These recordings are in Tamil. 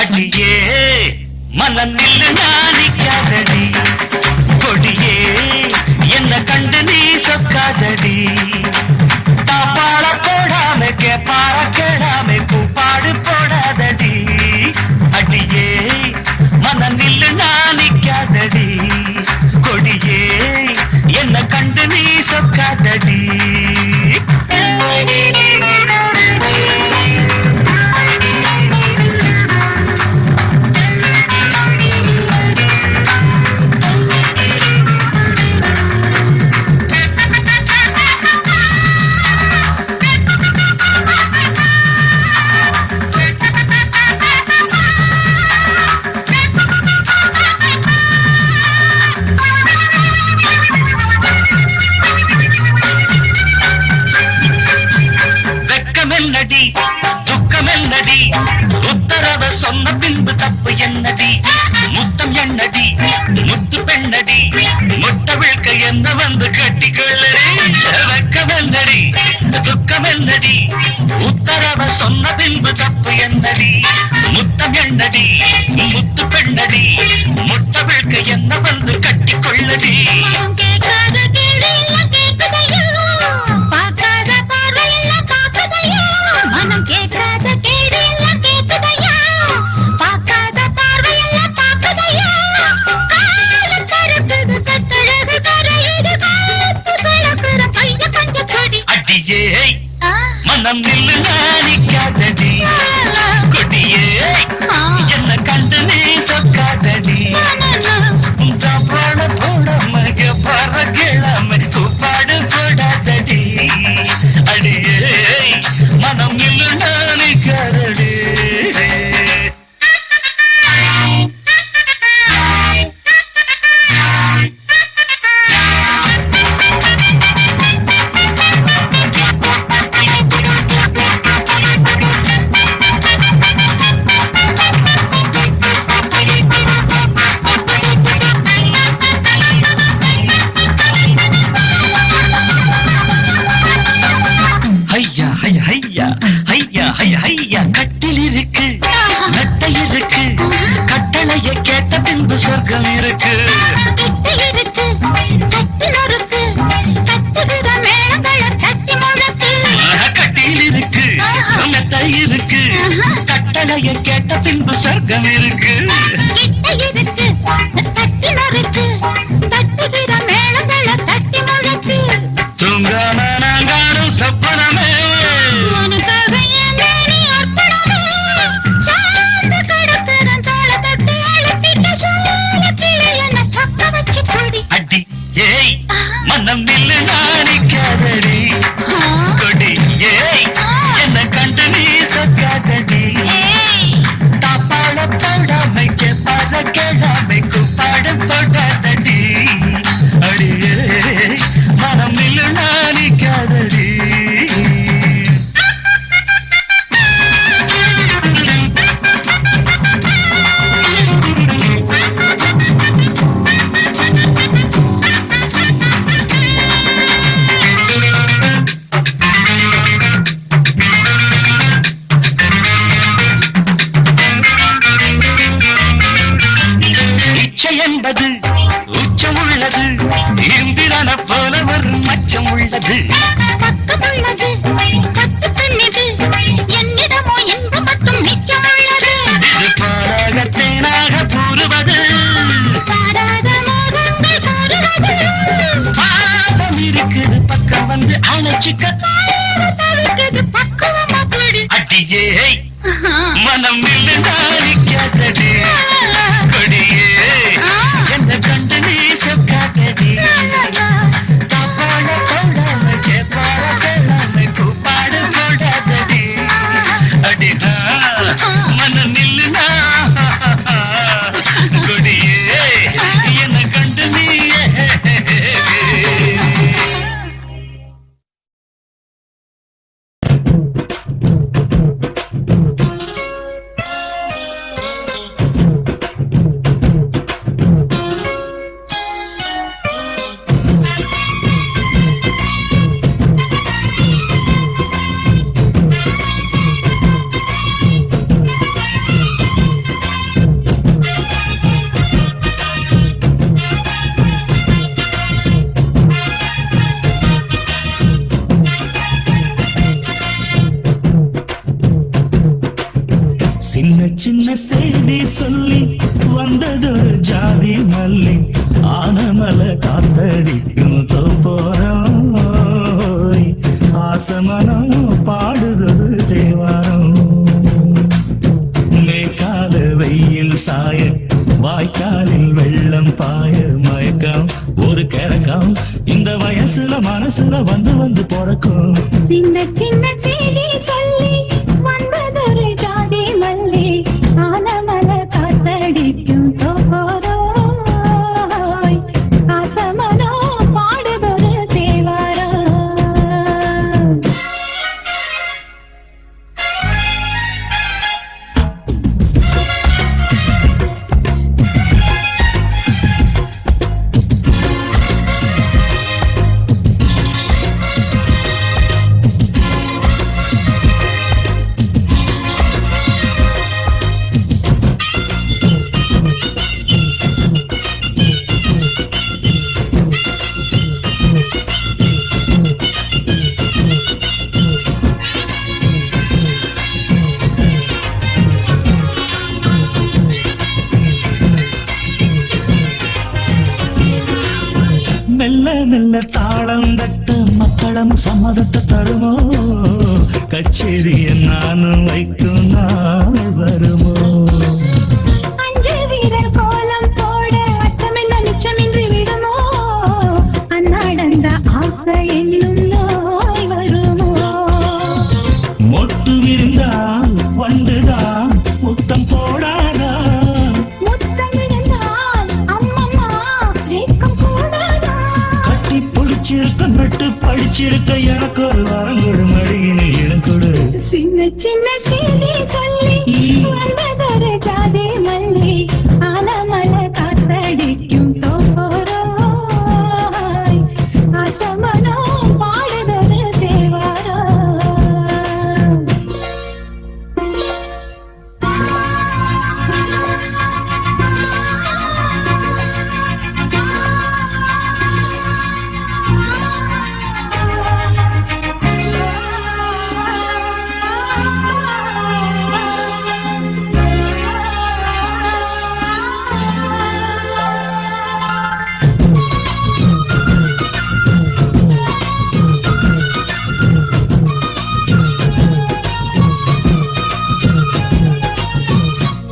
அடியே மனநில் நாணிக்காதடி கொடியே என்ன கண்டு நீ சொக்காதடி தாப்பாள போடாம கேப்பார கேடாம கூப்பாடு போடாதடி அடியே மனநில் நாணிக்காதடி கொடியே என்ன கண்டு நீ சொக்காதடி துக்கமென்னடி உத்தரவ சொன்ன பின்பு தப்பு என்னடி முத்தம் என்னடி முத்து பெண்ணடி முட்டை விழ்க்க என்ன வந்து கட்டிக்கொள்ளடி வெக்கமென்னடி துக்கமென்னடி உத்தரவ சொன்ன பின்பு தப்பு என்னடி முத்தம் என்னடி முத்து பெண்ணடி முட்டை விழ்க்க என்ன வந்து கட்டிக்கொள்ளடி மனம் கேட்காத கேடு எல்லாம் கேட்குதையா பார்க்காத பார்வையெல்லாம் பார்க்குதையா காலம் கருக்குது கட்டழகு கரையுது காத்து கலக்குற கைய பஞ்ச கொடி அடியே மனம் நில்லு நாணிக்காதடி கொடியே என்ன கண்டு நீ சொக்காதடி பாட போடாம பற கிழமை தூப்பாடு போடாதடி அடியே மனம் நில்லு நாணிக்காதடி கட்டில் இருக்கு நட்டை இருக்கு கட்டளைய கேட்ட பின்பு சொர்க்கம் இருக்கு கட்டில் இருக்கு நட்டை இருக்கு கட்டளைய கேட்ட பின்பு சொர்க்கம் இருக்கு தூங்காம நாங்காடும் சொப்பனமே அடி ஏய் மனம் நில்லு நாணிக்காதடி கொடி ஏய் என்ன கண்டு நீ சொக்காதடி தாப்பாட போடாமை கேப்பாட கேடாமை கூப்பாடு போடாதடி அடியே மனம் நில்லு நாணிக்காதடி என்பது உச்சம் உள்ளது இந்திரன போல ஒரு மச்சம் உள்ளது பக்கம் உள்ளது கட்டு பெண்ணிது என்னிடமோ இன்பம் மட்டும் மிச்சம் உள்ளது இது பாராக தேனாக கூறுவது பாராத மோகங்கள் கூறுவது பாசம் இருக்குது பக்கம் வந்து அணைச்சிக்க தவிர்க்குது பக்குவமா கூடு அடியே மனம் நின்று நாணிக்காதடி கொடியே என்ன கண்டு நீ சொக்காதடி தாப்பாட போடாம கேப்பாட கேளாம கூப்பாடு போடாதடி அடிஹா மனம் நில்லு கொடியே என்ன கண்டு நீ சின்ன சின்ன செய்தி சொல்லி வந்ததொரு ஜாதி மல்லி ஆனமல காத்தடிக்கும் தோப்போரம் ஆசமனம் பாடுதொரு தேவாரம் மேற்கால வெயில் சாய வாய்க்காலில் வெள்ளம் பாய மயக்கம் ஒரு கிறக்கம் இந்த வயசுல மனசுல வந்து வந்து பிறக்கும் சின்ன சின்ன செய்தி சொல்லி வந்ததொரு ஜாதி மல்லி ஆனமல காத்தடிக்கும் சோகோரோய் ஆசமனோ பாடுதொரு தேவாரம் மெல்ல மெல்ல தாளம் தட்ட மக்களும் சம்மதத்தை தருமோ கச்சேரிய நானும் வைக்கும் நாள் வருமோ அஞ்சு வீரர் கோலம் போட அச்சமென்ன நிச்சமின்றி விடுமோ அன்னாடந்த ஆசை என்னும் நோய் வருமோ மொட்டு விருந்தால் வண்டுதான் முத்தம் போடாதா முத்தம் இருந்தால் அம்மம்மா வேக்கம் கூடாதா கட்டி பிடிச்சிருக்க நட்டு படிச்சிருக்க எனக்கு ஒரு வரங்கொடு மடியினில் இளங்கொடு சின்ன சின்ன செய்தி சொல்லி வந்ததொரு ஜாதி மல்லி ஆனமல காத்தடிக்கும் தோப்போரோய் ஆசமனோ பாடுதொரு தேவாரம்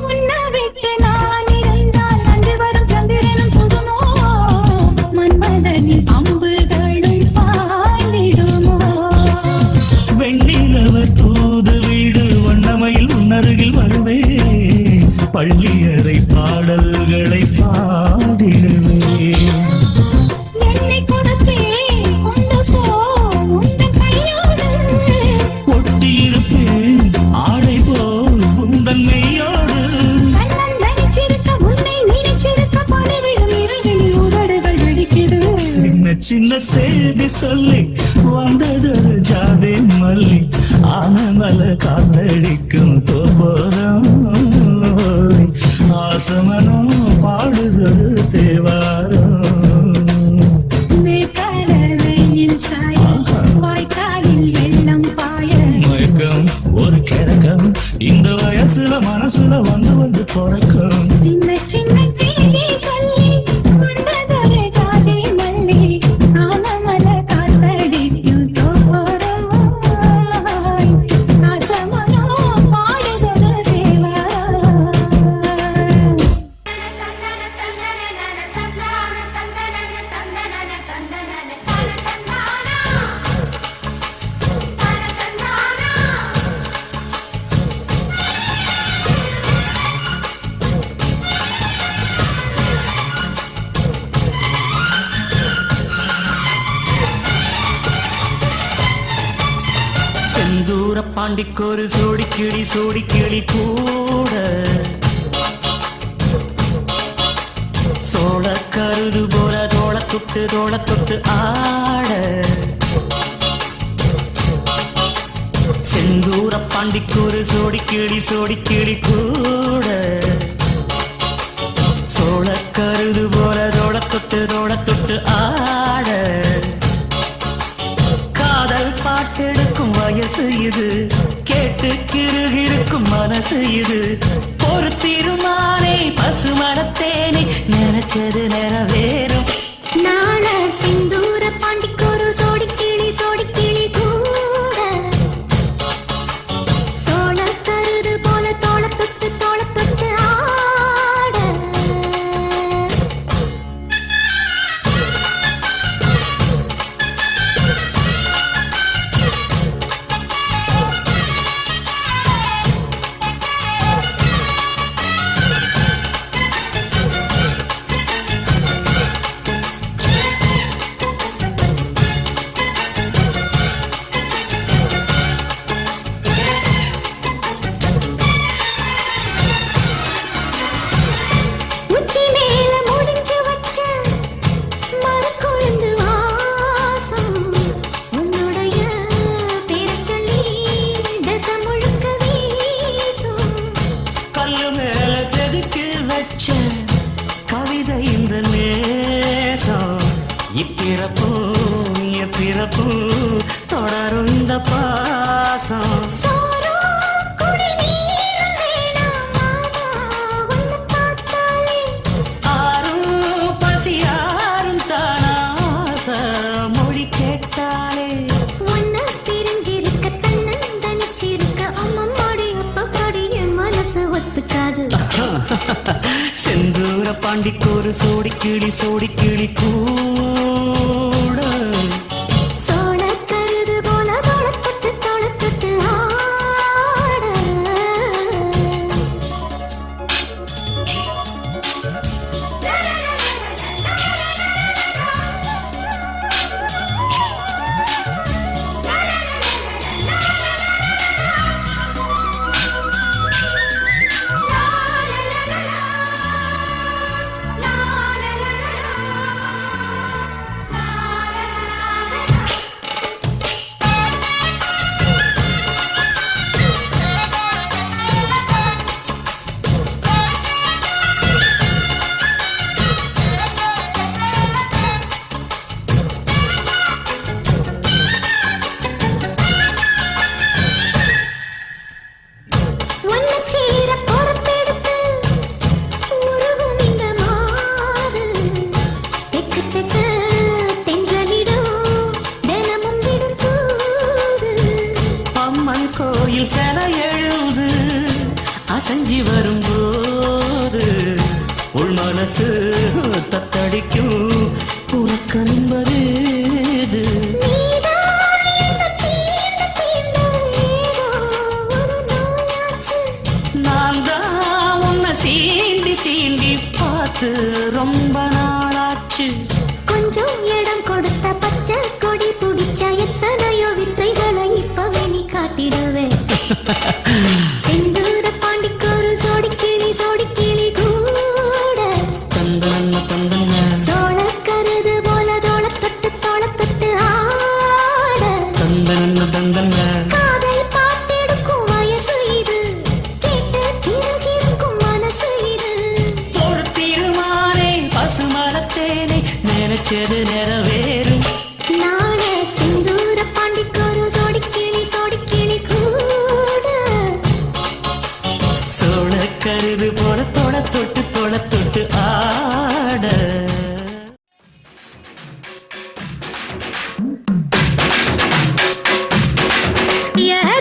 உன்னை விட்டு நான் இருந்தால் அன்று வரும் சந்திரனும் சுடுமோ மன்மதனின் அம்புகளும் பாய்ந்திடுமோ வெண்ணிலவர் தூது வீடு வண்ணமையில் உன்னருகில் வருவே பள்ளியறை பாடல்களை பாடிடுவே என்னை கொடுத்தே கொண்டு போ உந்தன் கையோடு ஒட்டியிருப்பேன் ஆடை போல் உந்தன் மெய்யோடு கண்ணன் நடிச்சிருக்க உன்னை நினைச்சிருக்க பணிவிடும் இரவில் உதடுகள் வெடிக்குது சின்ன சின்ன செய்தி சொல்லி வந்தது ஜாதி மல்லி ஆனமல காத்தடிக்கும் தோப்போரம் ஆசமனம் பாடுதொரு தேவாரம் மேற்கால வெயில் சாய வாய்க்காலில் வெள்ளம் பாய மயக்கம் ஒரு கிறக்கம் இந்த வயசுல மனசுல வந்து வந்து பிறக்கும் சின்ன சின்ன செய்தி சொல்லி வந்ததொரு ஜாதி மல்லி ஆனமல காத்தடிக்கும் தோப்போரோய் ஆசமனோ பாடுதொரு தேவாரம் செந்தூர பாண்டிக்கொரு சோடி கிளி கூட சோழ கருது போல தோள தொட்டு ஆட செந்தூர பாண்டிக்கொரு சோடி கிளி கூட சோழ கருது போல தோள தொட்டு ஆட காதல் பாட்டெடுக்கும் வயசு இது கேட்டு கிருகிருக்கும் மன மனசு இது ஒரு திருமானே பசுமரத்தேனே நினைச்சது நிறைவேறும் நாள சிந்தூர பாண்டிக்கொரு சோடி கிளி கூட சோழ தருது போல தோளத்தொட்டு ஆட உச்சி மேல முடிஞ்சு வச்ச மரக்கொழுந்து வாசம் உன்னுடைய பேரை சொல்லி தசை முழுக்க வீசும் கல்லு மேல செதுக்கி வச்ச கவிதை இந்த நேசம் இப்பிறப்பு எப்பிறப்பு தொடரும் இந்த பாசம் சோறும் குடிநீரும் வேணாம் மாமா உன்னை பார்த்தாலே ஆரும் பசியாரும் தானாச மொழி கேட்டாலே உன்னை பிரிஞ்சிருக்க தன்னந்தனிச்சிருக்க அம்மம்மாடி அப்பப்பாடி என் மனசு ஒத்துக்காது செந்தூர பாண்டிக்கொரு சோடி கிளி கூட சோழ கருது போல தோளத்தொட்டு ஆட ஒன்னு சீர பொறுப்பெடுத்து உருகும் இந்த மாது தெக்கு தெக்கு தென்றலிடும் தினமும் விடும் தூது அம்மன் கோயில் செல எழுது அசஞ்சி வரும்போது உள் மனசு தத்தடிக்கும் உனக்கு என்பது நீதான் என்ன தீண்ட ஏதோ ஒரு நோயாச்சு நான் தான் உன்னை சீண்டி பார்த்து ரொம்ப நாளாச்சு கொஞ்சம் இடம் கொடுத்த பச்சை கொடி பிடிச்ச எத்தனையோ வித்தைகளை இப்பவே நீ காட்டிடுவேன் செந்தூர பாண்டிக்கொரு சோடி கிளி கூட தந்தன சோழ கருது போல தோளத்தொட்டு ஆட தந்தன காதல் பாட்டெடுக்கும் வயசு இது கேட்டு திருகிருக்கும் மனசு இது ஒரு திருமானே பசுமரத்தேனே நினைச்சது நிறைவேறும் நாள சிந்தூர பாண்டிக்கொரு சோடி கிளி கூட சோழ கருது போல தொட்டு ஆட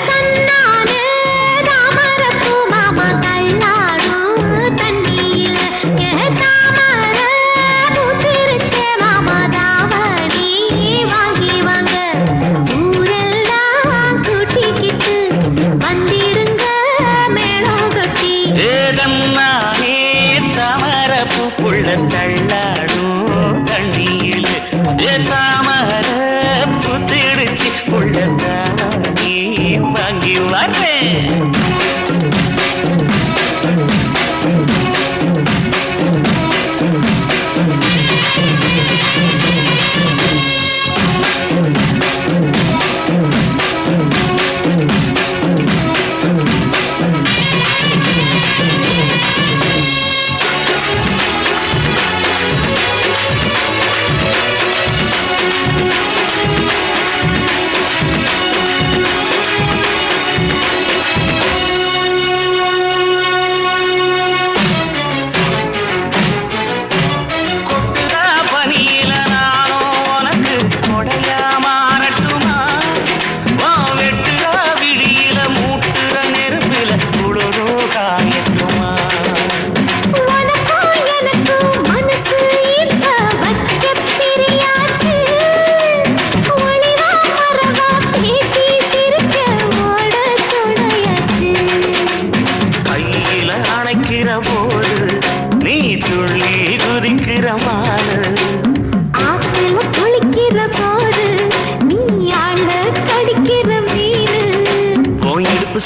தன்னானே தாமரப்பூ மாமா தள்ளாடும் தண்ணியில தாமர பூத்திருச்சே மாமா தாவணி வாங்கி வாங்க ஊரெல்லாம் கூட்டிக்கிட்டு வந்திடுங்க மேளம் கொட்டி ஏதம்மானே தாமரப்பூ புள்ள தள்ளாடும் தண்ணியில் தாமர புத்திடுச்சு புள்ள தானே வாங்கி வரேன்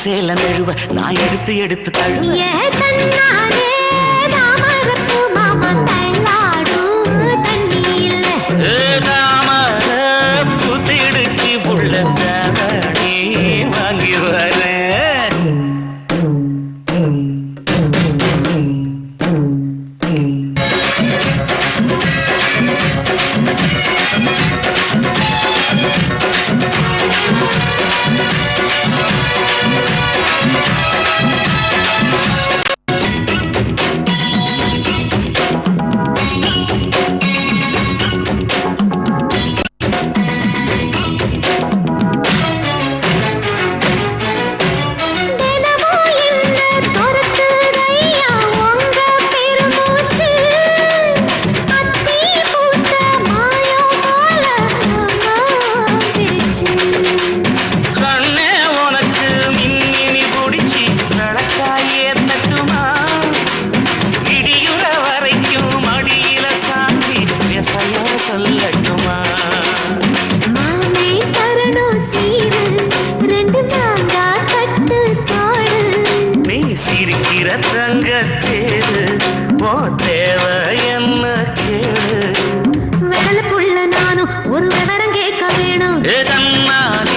சேல நழுவ நான் எடுத்து எடுத்து தழுவ ஏ தன்னாலே தாமரப்பூ மாமா தள்ளாடும் தண்ணி இல்ல தாமர புத்திடுச்சு புள்ள தானே வாங்கி வரேன் தினமும் என்ன துரத்துதையா உங்க பெருமூச்சு அத்தி பூத்த மாயம் போல பிரிச்சு கண்ணே உனக்கு மின்மினி பிடிச்சி நடக்காயே தட்டுமா இடியுற வரைக்கும் மடியில சாந்தி விசைய சொல்லட்டுமா மாமே தரணும் சீரு ரெண்டு மாங்கா கட்டு தோடு நீ சிரிக்கிற தங்கத்தேரு ஓ தேவை என்ன கேளு வெடல புள்ள நானும் ஒரு விவரம் கேட்க வேணும் தன்னால